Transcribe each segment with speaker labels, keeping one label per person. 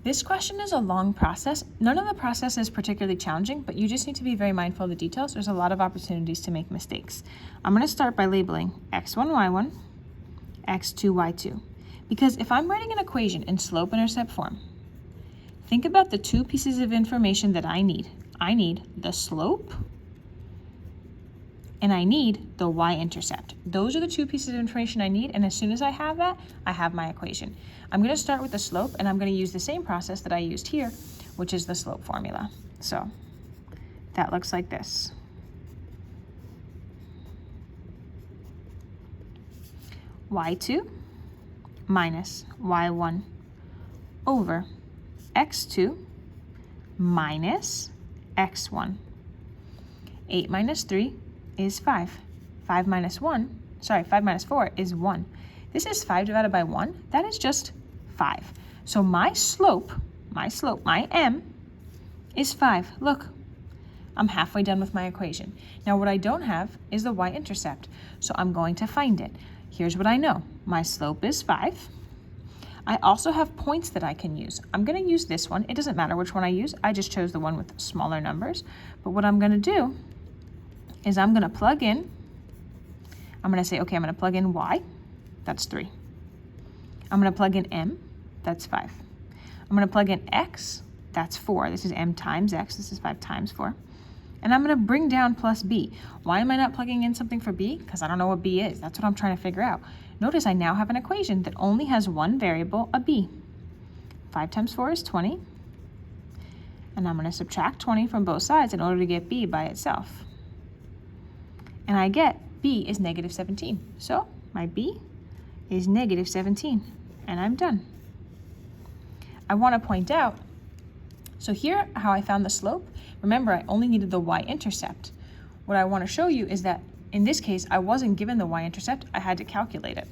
Speaker 1: This question is a long process. None of the process is particularly challenging, but you just need to be very mindful of the details. There's a lot of opportunities to make mistakes. I'm going to start by labeling x1, y1, x2, y2. Because if I'm writing an equation in slope-intercept form, think about the two pieces of information that I need. I need the slope and I need the y-intercept. Those are the two pieces of information I need, and as soon as I have that, I have my equation. I'm gonna start with the slope, and I'm gonna use the same process that I used here, which is the slope formula. So that looks like this. y2 minus y1 over x2 minus x1. 8 minus 3 is 5. 5 minus 4 is 1. This is 5 divided by 1. That is just 5. So my slope, my m, is 5. Look, I'm halfway done with my equation. Now what I don't have is the y-intercept, so I'm going to find it. Here's what I know. My slope is 5. I also have points that I can use. I'm going to use this one. It doesn't matter which one I use. I just chose the one with smaller numbers. But what I'm going to do is I'm going to plug in. I'm going to say, okay, I'm going to plug in y. That's 3. I'm going to plug in m. That's 5. I'm going to plug in x. That's 4. This is m times x. This is 5 times 4. And I'm going to bring down plus b. Why am I not plugging in something for b? Because I don't know what b is. That's what I'm trying to figure out. Notice I now have an equation that only has one variable, a b. 5 times 4 is 20. And I'm going to subtract 20 from both sides in order to get b by itself. And I get b is negative 17. So my b is negative 17. And I'm done. I want to point out, so here how I found the slope. Remember, I only needed the y-intercept. What I want to show you is that in this case, I wasn't given the y-intercept. I had to calculate it.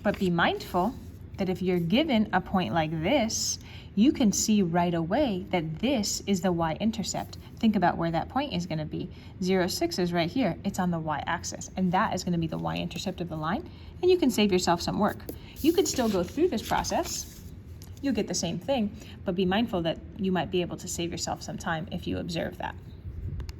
Speaker 1: But be mindful that if you're given a point like this, you can see right away that this is the y-intercept. Think about where that point is going to be. 0, 6 is right here. It's on the y-axis, and that is going to be the y-intercept of the line, and you can save yourself some work. You could still go through this process. You'll get the same thing, but be mindful that you might be able to save yourself some time if you observe that.